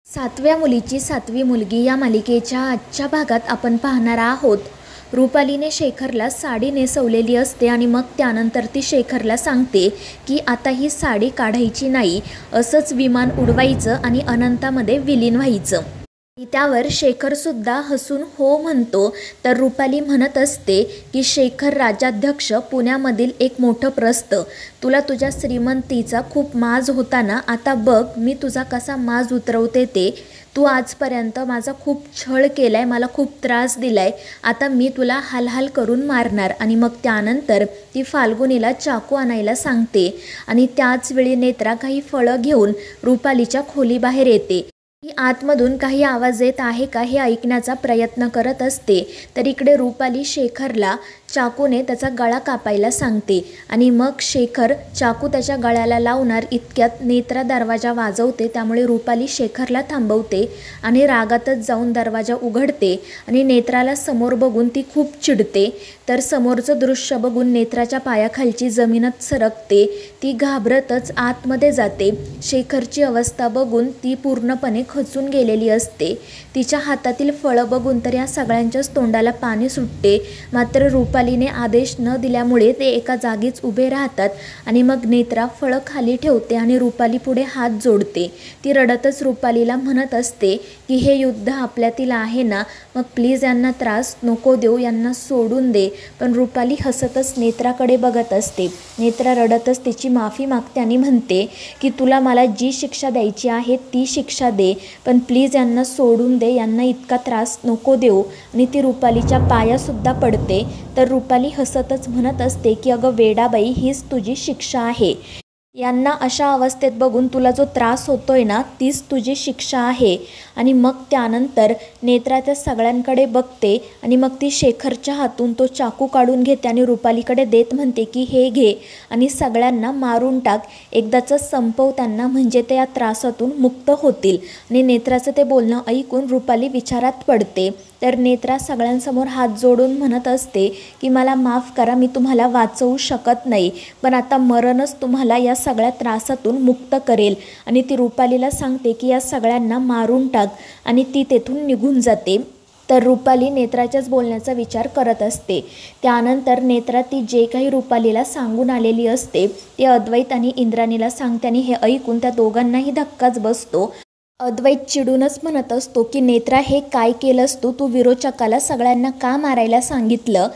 सातव्या मुलीची सातवी मुलगी या मालिकेच्या आजच्या भागात आपण पाहणार आहोत. रुपालीने शेखरला साडी नेसवलेली असते आणि मग त्यानंतर ती शेखरला सांगते की आता ही साडी काढायची नाही, असंच विमान उडवायचं आणि अनंतामध्ये विलीन व्हायचं. त्यावर शेखरसुद्धा हसून हो म्हणतो. तर रुपाली म्हणत असते की शेखर राज्याध्यक्ष, पुण्यामधील एक मोठं प्रस्थ, तुला तुझ्या श्रीमंतीचा खूप माज होता ना, आता बघ मी तुझा कसा माज उतरवते ते. तू आजपर्यंत माझा खूप छळ केलाय, मला खूप त्रास दिलाय, आता मी तुला हालहाल करून मारणार. आणि मग त्यानंतर ती फाल्गुनीला चाकू आणायला सांगते आणि त्याच वेळी नेत्रा काही फळं घेऊन रुपालीच्या खोलीबाहेर येते. ती आतमधून काही आवाज येत आहे का हे ऐकण्याचा प्रयत्न करत असते. तर इकडे रुपाली शेखरला चाकूने त्याचा गळा कापायला सांगते आणि मग शेखर चाकू त्याच्या गळ्याला लावणार इतक्यात नेत्रा दरवाजा वाजवते. त्यामुळे रुपाली शेखरला थांबवते आणि रागातच जाऊन दरवाजा उघडते आणि नेत्राला समोर बघून ती खूप चिडते. तर समोरचं दृश्य बघून नेत्राच्या पायाखालची जमीनच सरकते. ती घाबरतच आतमध्ये जाते. शेखरची अवस्था बघून ती पूर्णपणे खचून गेलेली असते. तिच्या हातातील फळं बघून तर या सगळ्यांच्याच तोंडाला पाणी सुटते. मात्र रुपालीने आदेश न दिल्यामुळे ते एका जागीच उभे राहतात आणि मग नेत्रा फळं खाली ठेवते आणि रुपाली पुढे हात जोडते. ती रडतच रुपालीला म्हणत असते की हे युद्ध आपल्यातील आहे ना, मग प्लीज यांना त्रास नको देऊ, यांना सोडून दे. पण रुपाली हसतच नेत्राकडे बघत असते. नेत्रा रडतच तिची माफी मागते आणि म्हणते की तुला मला जी शिक्षा द्यायची आहे ती शिक्षा दे, पण प्लीज यांना सोडून दे, यांना इतका त्रास नको देऊ. आणि ती रुपालीच्या पायासुद्धा पडते. तर रुपाली हसतच म्हणत असते की अगं वेडाबाई, हीच तुझी शिक्षा आहे. यांना अशा अवस्थेत बघून तुला जो त्रास होतोय ना, तीच तुझी शिक्षा आहे. आणि मग त्यानंतर नेत्रा त्या सगळ्यांकडे बघते आणि मग ती शेखरच्या हातून तो चाकू काढून घेते आणि रुपालीकडे देत म्हणते की हे घे आणि सगळ्यांना मारून टाक, एकदाचं संपव त्यांना, म्हणजे ते या त्रासातून मुक्त होतील. आणि नेत्राचं ते बोलणं ऐकून रुपाली विचारात पडते. तर नेत्रा सगळ्यांसमोर हात जोडून म्हणत असते की मला माफ करा, मी तुम्हाला वाचवू शकत नाही, पण आता मरणच तुम्हाला या सगळ्या त्रासातून मुक्त करेल. आणि ती रुपालीला सांगते की या सगळ्यांना मारून टाक आणि ती तेथून निघून जाते. तर रुपाली नेत्राच्याच बोलण्याचा विचार करत असते. त्यानंतर नेत्रा ती जे काही रुपालीला सांगून आलेली असते ते अद्वैत आणि इंद्राणीला सांगते आणि हे ऐकून त्या दोघांनाही धक्काच बसतो. अद्वैत चिडूनच म्हणत असतो की नेत्रा, हे काय केलंस तू? तू विरोचकाला सगळ्यांना का मारायला सांगितलं?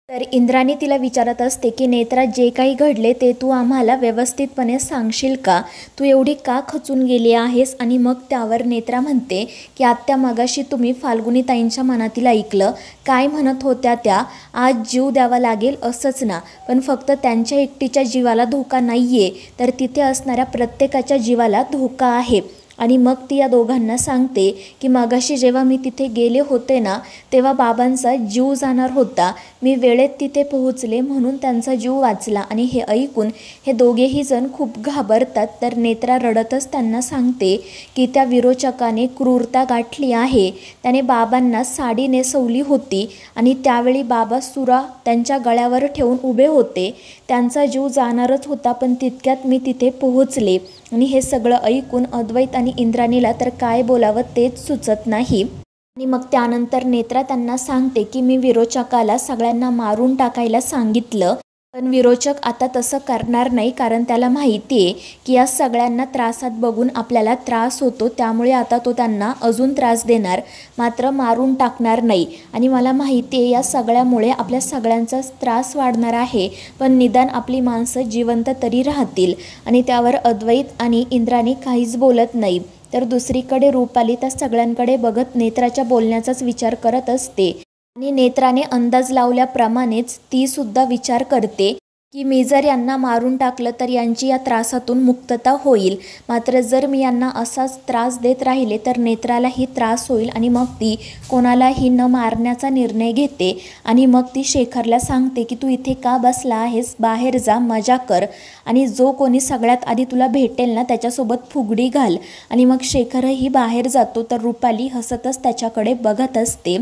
तर इंद्राणी तिला विचारत असते की नेत्रा, जे काही घडले ते तू आम्हाला व्यवस्थितपणे सांगशील का? तू एवढी का खचून गेली आहेस? आणि मग त्यावर नेत्रा म्हणते की आत्या, मगाशी तुम्ही फाल्गुनीताईंच्या मनातील ऐकलं, काय म्हणत होत्या त्या, आज जीव द्यावा लागेल असंच ना, पण फक्त त्यांच्या एकटीच्या जीवाला धोका नाही आहे, तर तिथे असणाऱ्या प्रत्येकाच्या जीवाला धोका आहे. आणि मग ती या दोघांना सांगते की मगाशी जेव्हा मी तिथे गेले होते ना, तेव्हा बाबांचा जीव जाणार होता, मी वेळेत तिथे पोहोचले म्हणून त्यांचा जीव वाचला. आणि हे ऐकून हे दोघेही जण खूप घाबरतात. तर नेत्रा रडतच त्यांना सांगते की त्या विरोचकाने क्रूरता गाठली आहे. त्याने बाबांना साडी नेसवली होती आणि त्यावेळी बाबा सुरा त्यांच्या गळ्यावर ठेवून उभे होते, त्यांचा जीव जाणारच होता, पण तितक्यात मी तिथे पोहोचले. आणि हे सगळं ऐकून अद्वैत आणि इंद्राणीला तर काय बोलावं तेच सुचत नाही. आणि मग त्यानंतर नेत्रा त्यांना सांगते की मी विरोचकाला सगळ्यांना मारून टाकायला सांगितलं, पण विरोचक आता तसं करणार नाही, कारण त्याला माहिती आहे की या सगळ्यांना त्रासात बघून आपल्याला त्रास होतो, त्यामुळे आता तो त्यांना अजून त्रास देणार, मात्र मारून टाकणार नाही. आणि मला माहिती आहे या सगळ्यामुळे आपल्या सगळ्यांचाच त्रास वाढणार आहे, पण निदान आपली माणसं जिवंत तरी राहतील. आणि त्यावर अद्वैत आणि इंद्राणी काहीच बोलत नाही. तर दुसरीकडे रुपाली त्या सगळ्यांकडे बघत नेत्राच्या बोलण्याचाच विचार करत असते. आणि नेत्राने अंदाज लावल्याप्रमाणेच ती सुद्धा विचार करते की मी जर यांना मारून टाकलं तर यांची या त्रासातून मुक्तता होईल, मात्र जर मी यांना असाच त्रास देत राहिले तर नेत्रालाही त्रास होईल. आणि मग ती कोणालाही न मारण्याचा निर्णय घेते. आणि मग ती शेखरला सांगते की तू इथे का बसला आहेस, बाहेर जा, मजा कर, आणि जो कोणी सगळ्यात आधी तुला भेटेल ना त्याच्यासोबत फुगडी घाल. आणि मग शेखरही बाहेर जातो. तर रुपाली हसतच त्याच्याकडे बघत असते.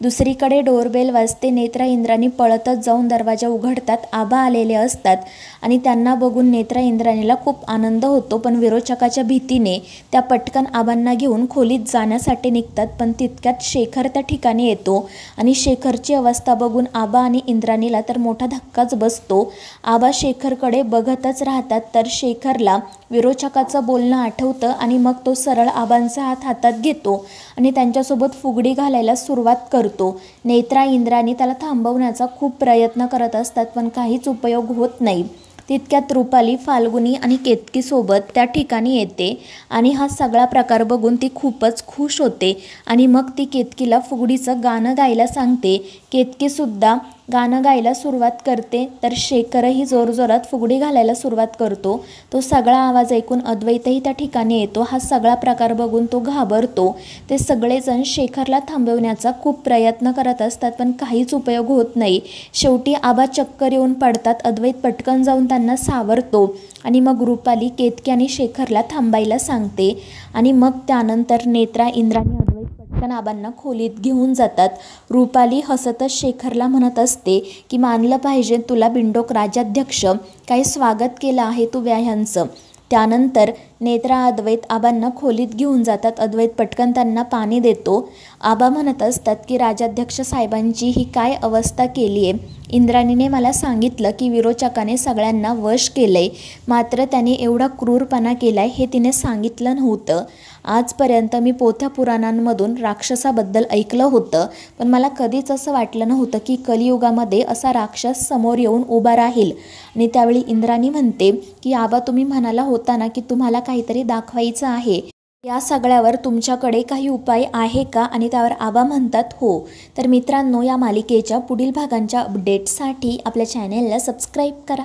दुसरीकडे डोरबेल वाजते. नेत्रा इंद्राणी पळतच जाऊन दरवाजा उघडतात. आबा आलेले असतात आणि त्यांना बघून नेत्रा इंद्राणीला खूप आनंद होतो, पण विरोचकाच्या भीतीने त्या पटकन आबांना घेऊन खोलीत जाण्यासाठी निघतात. पण तितक्यात शेखर त्या ठिकाणी येतो आणि शेखरची अवस्था बघून आबा आणि इंद्राणीला तर मोठा धक्काच बसतो. आबा शेखरकडे बघतच राहतात. तर शेखरला विरोचकाचं बोलणं आठवतं आणि मग तो सरळ आबांचा हात हातात घेतो आणि त्यांच्यासोबत फुगडी घालायला सुरुवात करतो. नेत्रा इंद्राणी त्याला थांबवण्याचा खूप प्रयत्न करत असतात, पण काहीच उपयोग होत नाही. तितक्यात रुपाली, फाल्गुनी आणि केतकीसोबत त्या ठिकाणी येते आणि हा सगळा प्रकार बघून ती खूपच खुश होते आणि मग ती केतकीला फुगडीचं गाणं गायला सांगते. केतकीसुद्धा गाणं गायला सुरुवात करते. तर शेखरही जोरजोरात फुगडी घालायला सुरुवात करतो. तो सगळा आवाज ऐकून अद्वैतही त्या ठिकाणी येतो. हा सगळा प्रकार बघून तो घाबरतो. ते सगळेजण शेखरला थांबवण्याचा खूप प्रयत्न करत असतात, पण काहीच उपयोग होत नाही. शेवटी आबा चक्कर येऊन पडतात. अद्वैत पटकन जाऊन त्यांना सावरतो आणि मग रुपाली, केतकी आणि शेखरला थांबायला सांगते आणि मग त्यानंतर नेत्रा इंद्राणी अद्वैत पटकन आबांना खोलीत घेऊन जातात. रुपाली हसतच शेखरला म्हणत असते की मानलं पाहिजे तुला बिंडोक राजाध्यक्ष, काही स्वागत केलं आहे तू व्याह्यांचं. त्यानंतर नेत्रा अद्वैत आबांना खोलीत घेऊन जातात. अद्वैत पटकन त्यांना पाणी देतो. आबा म्हणत असतात की राजाध्यक्ष साहेबांची ही काय अवस्था केली आहे. इंद्राणीने मला सांगितलं की विरोचकाने सगळ्यांना वश केलंय, मात्र त्याने एवढा क्रूरपणा केलाय हे तिने सांगितलं नव्हतं. आजपर्यंत मी पोथ्या पुराणांमधून राक्षसाबद्दल ऐकलं होतं, पण मला कधीच असं वाटलं नव्हतं की कलियुगामध्ये असा राक्षस समोर येऊन उभा राहील. आणि त्यावेळी इंद्राणी म्हणते की आबा, तुम्ही म्हणाला होता ना की तुम्हाला काहीतरी दाखवायचं आहे, या सगळ्यावर तुमच्याकडे काही उपाय आहे का? आणि त्यावर आबा म्हणतात हो. तर मित्रांनो, या मालिकेच्या पुढील भागांच्या अपडेट्ससाठी आपल्या चॅनेलला सबस्क्राईब करा.